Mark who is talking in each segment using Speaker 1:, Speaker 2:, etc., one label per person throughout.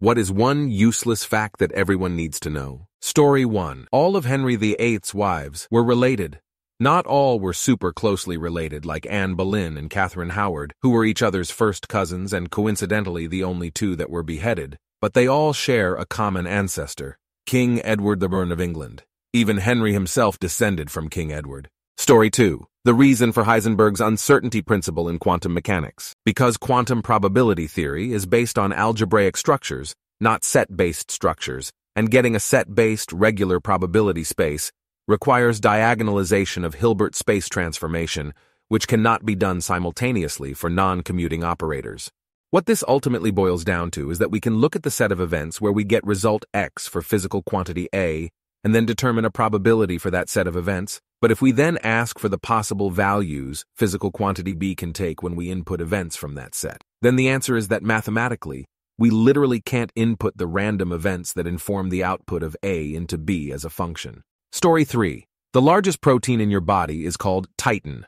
Speaker 1: What is one useless fact that everyone needs to know? Story 1. All of Henry VIII's wives were related. Not all were super closely related like Anne Boleyn and Catherine Howard, who were each other's first cousins and coincidentally the only two that were beheaded, but they all share a common ancestor, King Edward the Byrne of England. Even Henry himself descended from King Edward. Story 2. The reason for Heisenberg's uncertainty principle in quantum mechanics. Because quantum probability theory is based on algebraic structures, not set-based structures, and getting a set-based regular probability space requires diagonalization of Hilbert space transformation, which cannot be done simultaneously for non-commuting operators. What this ultimately boils down to is that we can look at the set of events where we get result X for physical quantity A, and then determine a probability for that set of events. But if we then ask for the possible values physical quantity B can take when we input events from that set, then the answer is that mathematically, we literally can't input the random events that inform the output of A into B as a function. Story 3. The largest protein in your body is called titin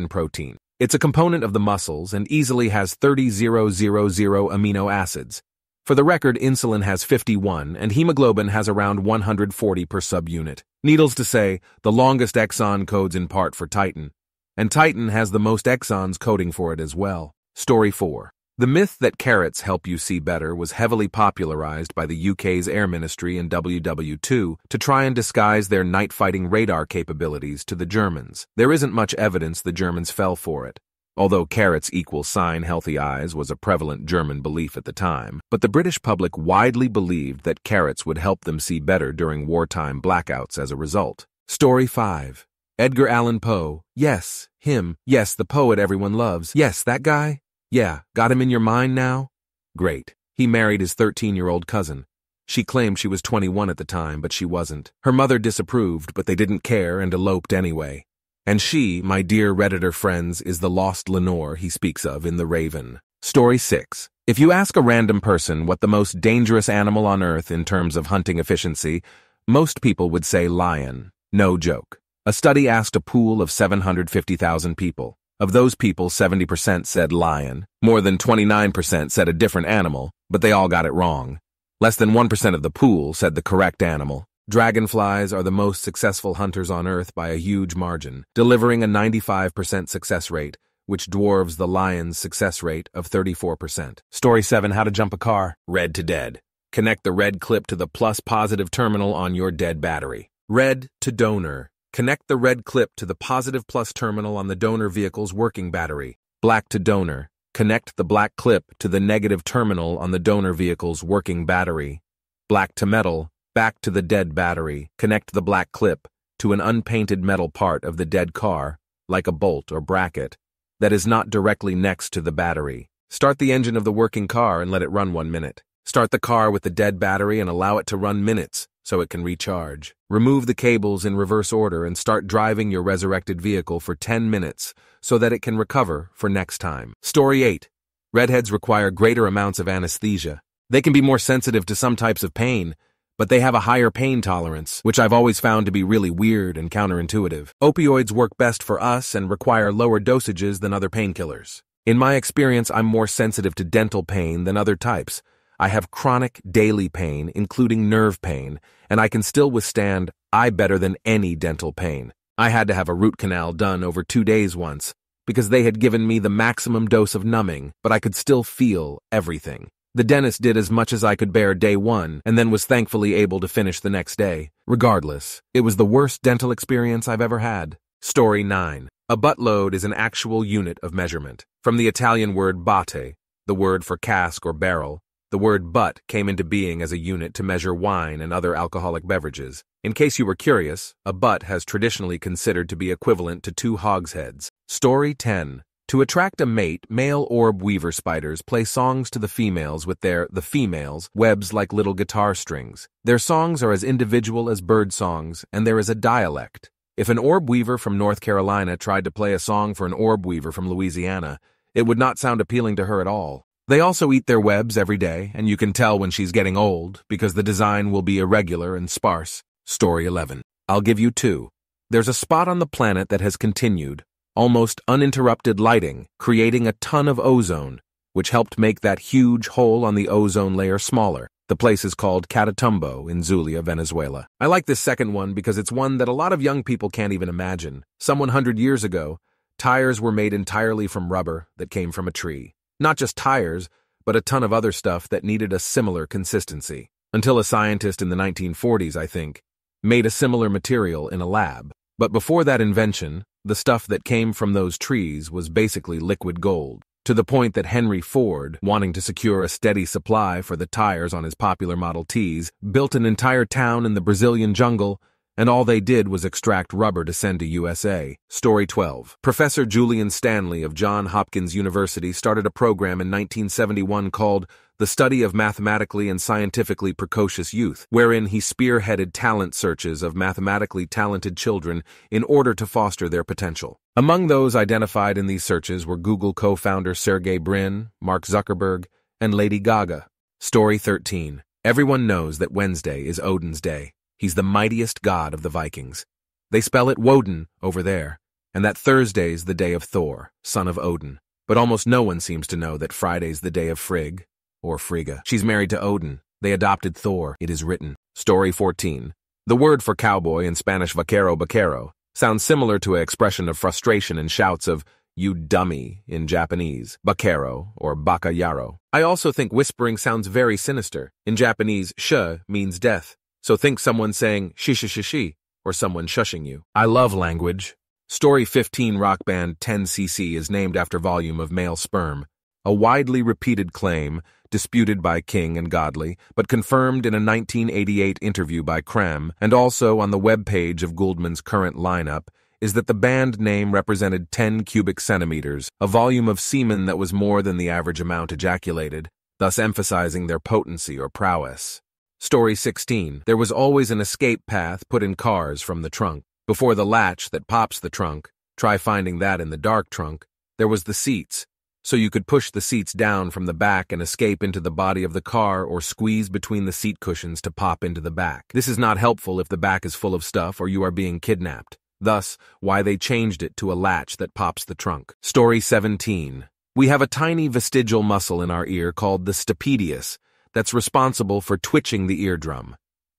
Speaker 1: protein. It's a component of the muscles and easily has 30,000 amino acids. For the record, insulin has 51 and hemoglobin has around 140 per subunit. Needless to say, the longest exon codes in part for titin, and titin has the most exons coding for it as well. Story 4. The myth that carrots help you see better was heavily popularized by the UK's Air Ministry in WW2 to try and disguise their night-fighting radar capabilities to the Germans. There isn't much evidence the Germans fell for it, although carrots equal sign healthy eyes was a prevalent German belief at the time, but the British public widely believed that carrots would help them see better during wartime blackouts as a result. Story 5. Edgar Allan Poe. Yes, him. Yes, the poet everyone loves. Yes, that guy. Yeah, got him in your mind now? Great. He married his 13-year-old cousin. She claimed she was 21 at the time, but she wasn't. Her mother disapproved, but they didn't care and eloped anyway. And she, my dear Redditor friends, is the lost Lenore he speaks of in The Raven. Story 6. If you ask a random person what the most dangerous animal on Earth in terms of hunting efficiency, most people would say lion. No joke. A study asked a pool of 750,000 people. Of those people, 70% said lion. More than 29% said a different animal, but they all got it wrong. Less than 1% of the pool said the correct animal. Dragonflies are the most successful hunters on Earth by a huge margin, delivering a 95% success rate, which dwarves the lion's success rate of 34%. Story 7. How to jump a car. Red to dead. Connect the red clip to the plus-positive terminal on your dead battery. Red to donor. Connect the red clip to the positive plus terminal on the donor vehicle's working battery. Black to donor. Connect the black clip to the negative terminal on the donor vehicle's working battery. Black to metal. Back to the dead battery. Connect the black clip to an unpainted metal part of the dead car, like a bolt or bracket, that is not directly next to the battery. Start the engine of the working car and let it run 1 minute. Start the car with the dead battery and allow it to run minutes so it can recharge. Remove the cables in reverse order and start driving your resurrected vehicle for 10 minutes so that it can recover for next time. Story 8. Redheads require greater amounts of anesthesia. They can be more sensitive to some types of pain, but they have a higher pain tolerance, which I've always found to be really weird and counterintuitive. Opioids work best for us and require lower dosages than other painkillers. In my experience, I'm more sensitive to dental pain than other types. I have chronic daily pain, including nerve pain, and I can still withstand eye better than any dental pain. I had to have a root canal done over 2 days once, because they had given me the maximum dose of numbing, but I could still feel everything. The dentist did as much as I could bear day 1, and then was thankfully able to finish the next day. Regardless, it was the worst dental experience I've ever had. Story 9. A buttload is an actual unit of measurement. From the Italian word botte, the word for cask or barrel, the word butt came into being as a unit to measure wine and other alcoholic beverages. In case you were curious, a butt has traditionally considered to be equivalent to 2 hogsheads. Story 10. To attract a mate, male orb weaver spiders play songs to the females with the females, webs like little guitar strings. Their songs are as individual as bird songs, and there is a dialect. If an orb weaver from North Carolina tried to play a song for an orb weaver from Louisiana, it would not sound appealing to her at all. They also eat their webs every day, and you can tell when she's getting old, because the design will be irregular and sparse. Story 11. I'll give you 2. There's a spot on the planet that has continued, almost uninterrupted lighting, creating a ton of ozone, which helped make that huge hole on the ozone layer smaller. The place is called Catatumbo in Zulia, Venezuela. I like this second one because it's one that a lot of young people can't even imagine. Some 100 years ago, tires were made entirely from rubber that came from a tree. Not just tires, but a ton of other stuff that needed a similar consistency. Until a scientist in the 1940s, I think, made a similar material in a lab. But before that invention, the stuff that came from those trees was basically liquid gold, to the point that Henry Ford, wanting to secure a steady supply for the tires on his popular Model Ts, built an entire town in the Brazilian jungle, and all they did was extract rubber to send to USA. Story 12. Professor Julian Stanley of Johns Hopkins University started a program in 1971 called The Study of Mathematically and Scientifically Precocious Youth, wherein he spearheaded talent searches of mathematically talented children in order to foster their potential. Among those identified in these searches were Google co-founder Sergey Brin, Mark Zuckerberg, and Lady Gaga. Story 13. Everyone knows that Wednesday is Odin's Day. He's the mightiest god of the Vikings. They spell it Woden over there, and that Thursday's the day of Thor, son of Odin. But almost no one seems to know that Friday's the day of Frigg, or Frigga. She's married to Odin. They adopted Thor, it is written. Story 14. The word for cowboy in Spanish vaquero sounds similar to an expression of frustration and shouts of, "You dummy," in Japanese, vaquero or bakayaro. I also think whispering sounds very sinister. In Japanese, sh means death. So think someone saying shi or someone shushing you. I love language. Story 15. Rock band 10cc is named after volume of male sperm, a widely repeated claim disputed by King and Godley, but confirmed in a 1988 interview by Cram, and also on the webpage of Gouldman's current lineup, is that the band name represented 10 cubic centimeters, a volume of semen that was more than the average amount ejaculated, thus emphasizing their potency or prowess. Story 16. There was always an escape path put in cars from the trunk. Before the latch that pops the trunk, try finding that in the dark trunk, there was the seats, so you could push the seats down from the back and escape into the body of the car or squeeze between the seat cushions to pop into the back. This is not helpful if the back is full of stuff or you are being kidnapped. Thus, why they changed it to a latch that pops the trunk. Story 17. We have a tiny vestigial muscle in our ear called the stapedius, that's responsible for twitching the eardrum.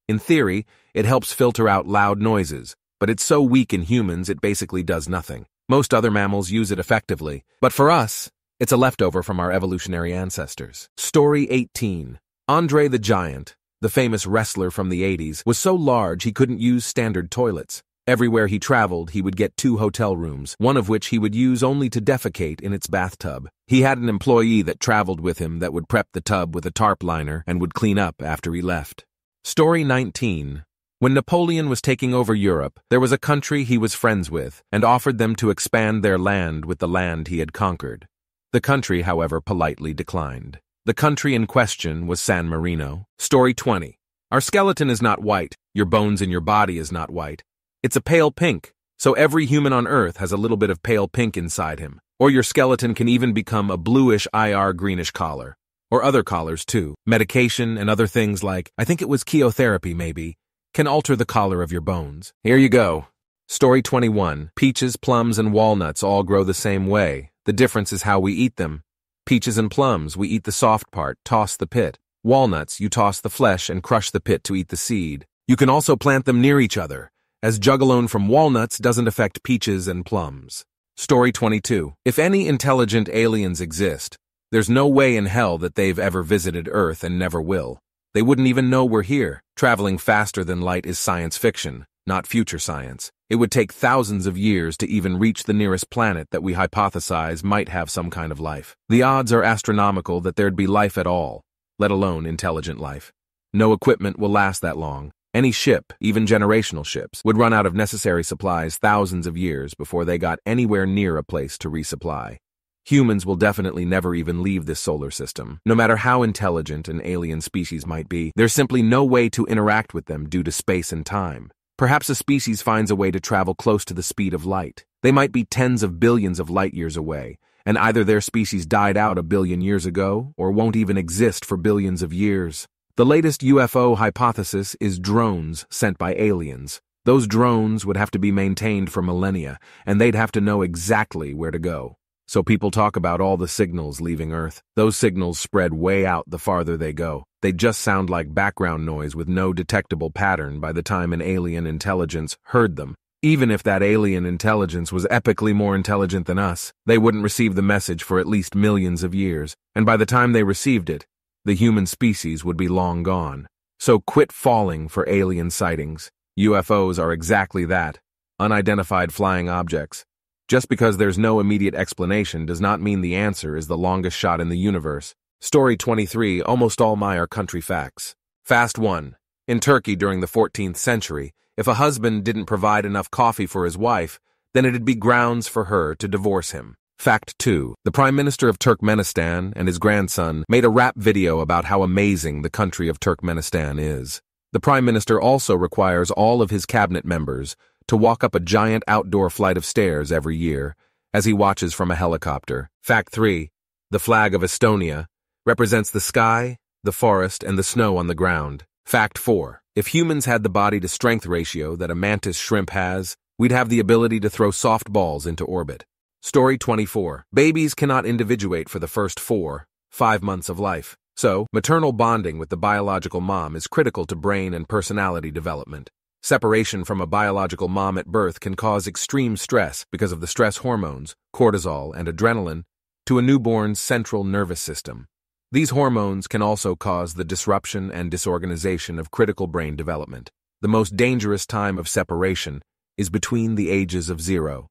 Speaker 1: In theory, it helps filter out loud noises, but it's so weak in humans it basically does nothing. Most other mammals use it effectively, but for us, it's a leftover from our evolutionary ancestors. Story 18. Andre the Giant, the famous wrestler from the 80s, was so large he couldn't use standard toilets. Everywhere he traveled, he would get 2 hotel rooms, one of which he would use only to defecate in its bathtub. He had an employee that traveled with him that would prep the tub with a tarp liner and would clean up after he left. Story 19. When Napoleon was taking over Europe, there was a country he was friends with and offered them to expand their land with the land he had conquered. The country, however, politely declined. The country in question was San Marino. Story 20. Our skeleton is not white. Your bones in your body is not white. It's a pale pink, so every human on Earth has a little bit of pale pink inside him. Or your skeleton can even become a bluish IR greenish color. Or other colors too. Medication and other things like, I think it was chemotherapy maybe, can alter the color of your bones. Here you go. Story 21. Peaches, plums, and walnuts all grow the same way. The difference is how we eat them. Peaches and plums, we eat the soft part, toss the pit. Walnuts, you toss the flesh and crush the pit to eat the seed. You can also plant them near each other, as jugalone from walnuts doesn't affect peaches and plums. Story 22. If any intelligent aliens exist, there's no way in hell that they've ever visited Earth and never will. They wouldn't even know we're here. Traveling faster than light is science fiction, not future science. It would take thousands of years to even reach the nearest planet that we hypothesize might have some kind of life. The odds are astronomical that there'd be life at all, let alone intelligent life. No equipment will last that long. Any ship, even generational ships, would run out of necessary supplies thousands of years before they got anywhere near a place to resupply. Humans will definitely never even leave this solar system. No matter how intelligent an alien species might be, there's simply no way to interact with them due to space and time. Perhaps a species finds a way to travel close to the speed of light. They might be tens of billions of light years away, and either their species died out a billion years ago or won't even exist for billions of years. The latest UFO hypothesis is drones sent by aliens. Those drones would have to be maintained for millennia, and they'd have to know exactly where to go. So people talk about all the signals leaving Earth. Those signals spread way out the farther they go. They just sound like background noise with no detectable pattern by the time an alien intelligence heard them. Even if that alien intelligence was epically more intelligent than us, they wouldn't receive the message for at least millions of years, and by the time they received it, the human species would be long gone. So quit falling for alien sightings. UFOs are exactly that, unidentified flying objects. Just because there's no immediate explanation does not mean the answer is the longest shot in the universe. Story 23, almost all my are country facts. Fact 1. In Turkey during the 14th century, if a husband didn't provide enough coffee for his wife, then it'd be grounds for her to divorce him. Fact 2. The Prime Minister of Turkmenistan and his grandson made a rap video about how amazing the country of Turkmenistan is. The Prime Minister also requires all of his cabinet members to walk up a giant outdoor flight of stairs every year as he watches from a helicopter. Fact 3. The flag of Estonia represents the sky, the forest, and the snow on the ground. Fact 4. If humans had the body-to-strength ratio that a mantis shrimp has, we'd have the ability to throw soft balls into orbit. Story 24. Babies cannot individuate for the first 4-5 months of life. So, maternal bonding with the biological mom is critical to brain and personality development. Separation from a biological mom at birth can cause extreme stress because of the stress hormones, cortisol and adrenaline, to a newborn's central nervous system. These hormones can also cause the disruption and disorganization of critical brain development. The most dangerous time of separation is between the ages of 0-3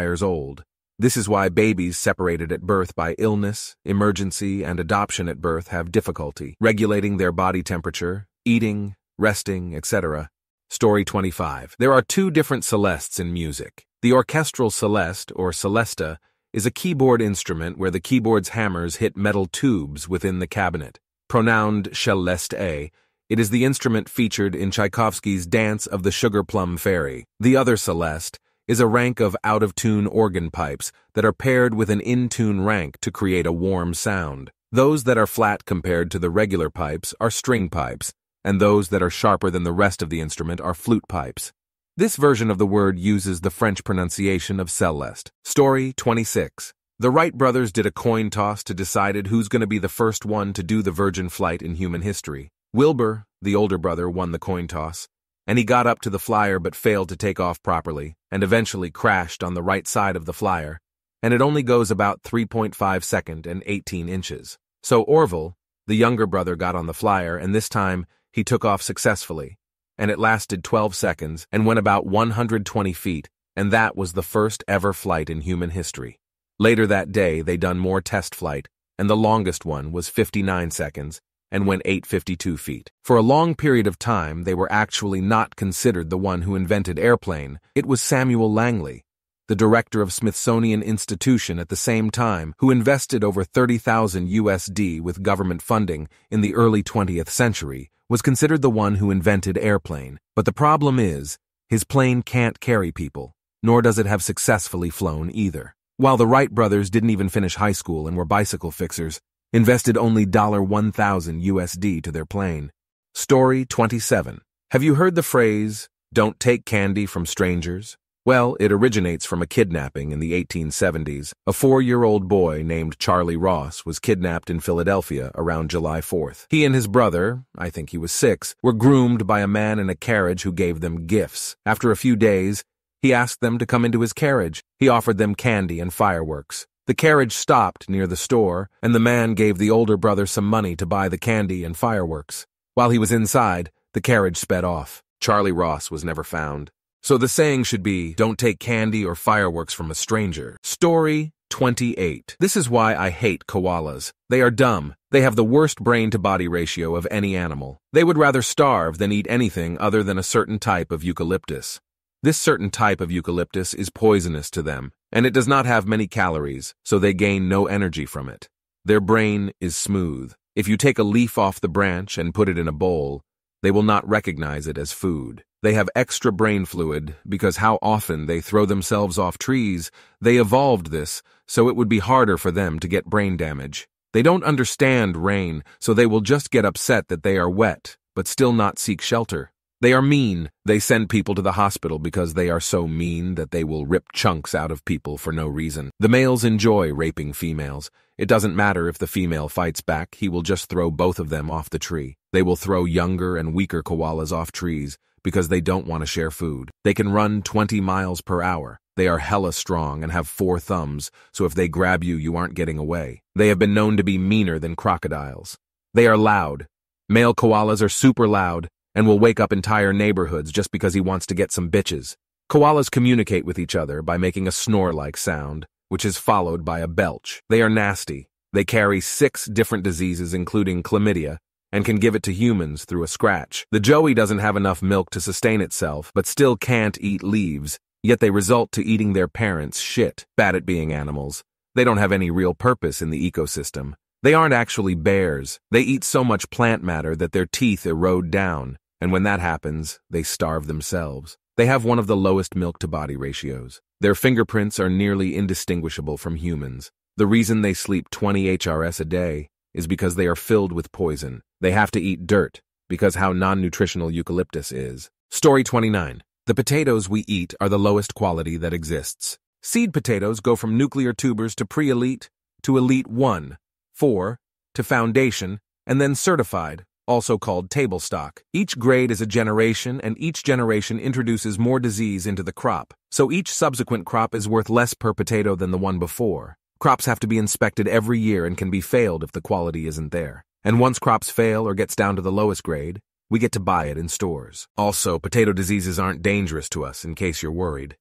Speaker 1: years old. This is why babies separated at birth by illness, emergency, and adoption at birth have difficulty regulating their body temperature, eating, resting, etc. Story 25. There are 2 different celestes in music. The orchestral celeste, or celesta, is a keyboard instrument where the keyboard's hammers hit metal tubes within the cabinet. Pronounced celeste, it is the instrument featured in Tchaikovsky's Dance of the Sugar Plum Fairy. The other celeste is a rank of out-of-tune organ pipes that are paired with an in-tune rank to create a warm sound. Those that are flat compared to the regular pipes are string pipes, and those that are sharper than the rest of the instrument are flute pipes. This version of the word uses the French pronunciation of celeste. Story 26. The Wright brothers did a coin toss to decide who's going to be the first one to do the Virgin flight in human history. Wilbur, the older brother, won the coin toss, and he got up to the flyer but failed to take off properly, and eventually crashed on the right side of the flyer, and it only goes about 3.5 seconds and 18 inches. So Orville, the younger brother, got on the flyer, and this time he took off successfully, and it lasted 12 seconds and went about 120 feet, and that was the first ever flight in human history. Later that day, they done more test flight, and the longest one was 59 seconds and went 852 feet. For a long period of time, they were actually not considered the one who invented airplane. It was Samuel Langley, the director of Smithsonian Institution at the same time, who invested over $30,000 with government funding in the early 20th century, was considered the one who invented airplane. But the problem is, his plane can't carry people, nor does it have successfully flown either. While the Wright brothers didn't even finish high school and were bicycle fixers, invested only $1,000 to their plane. Story 27. Have you heard the phrase, "Don't take candy from strangers"? Well, it originates from a kidnapping in the 1870s. A 4-year-old boy named Charlie Ross was kidnapped in Philadelphia around July 4th. He and his brother, I think he was 6, were groomed by a man in a carriage who gave them gifts. After a few days, he asked them to come into his carriage. He offered them candy and fireworks. The carriage stopped near the store, and the man gave the older brother some money to buy the candy and fireworks. While he was inside, the carriage sped off. Charlie Ross was never found. So the saying should be, don't take candy or fireworks from a stranger. Story 28. This is why I hate koalas. They are dumb. They have the worst brain-to-body ratio of any animal. They would rather starve than eat anything other than a certain type of eucalyptus. This certain type of eucalyptus is poisonous to them, and it does not have many calories, so they gain no energy from it. Their brain is smooth. If you take a leaf off the branch and put it in a bowl, they will not recognize it as food. They have extra brain fluid because how often they throw themselves off trees. They evolved this, so it would be harder for them to get brain damage. They don't understand rain, so they will just get upset that they are wet, but still not seek shelter. They are mean. They send people to the hospital because they are so mean that they will rip chunks out of people for no reason. The males enjoy raping females. It doesn't matter if the female fights back, he will just throw both of them off the tree. They will throw younger and weaker koalas off trees because they don't want to share food. They can run 20 miles per hour. They are hella strong and have 4 thumbs, so if they grab you, you aren't getting away. They have been known to be meaner than crocodiles. They are loud. Male koalas are super loud and will wake up entire neighborhoods just because he wants to get some bitches. Koalas communicate with each other by making a snore-like sound, which is followed by a belch. They are nasty. They carry 6 different diseases, including chlamydia, and can give it to humans through a scratch. The joey doesn't have enough milk to sustain itself, but still can't eat leaves, yet they result to eating their parents' shit. Bad at being animals. They don't have any real purpose in the ecosystem. They aren't actually bears. They eat so much plant matter that their teeth erode down, and when that happens, they starve themselves. They have one of the lowest milk-to-body ratios. Their fingerprints are nearly indistinguishable from humans. The reason they sleep 20 HRS a day is because they are filled with poison. They have to eat dirt, because how non-nutritional eucalyptus is. Story 29. The potatoes we eat are the lowest quality that exists. Seed potatoes go from nuclear tubers to pre-elite, to elite 1, 4, to foundation, and then certified, also called table stock. Each grade is a generation, and each generation introduces more disease into the crop, so each subsequent crop is worth less per potato than the one before. Crops have to be inspected every year and can be failed if the quality isn't there. And once crops fail or gets down to the lowest grade, we get to buy it in stores. Also, potato diseases aren't dangerous to us, in case you're worried.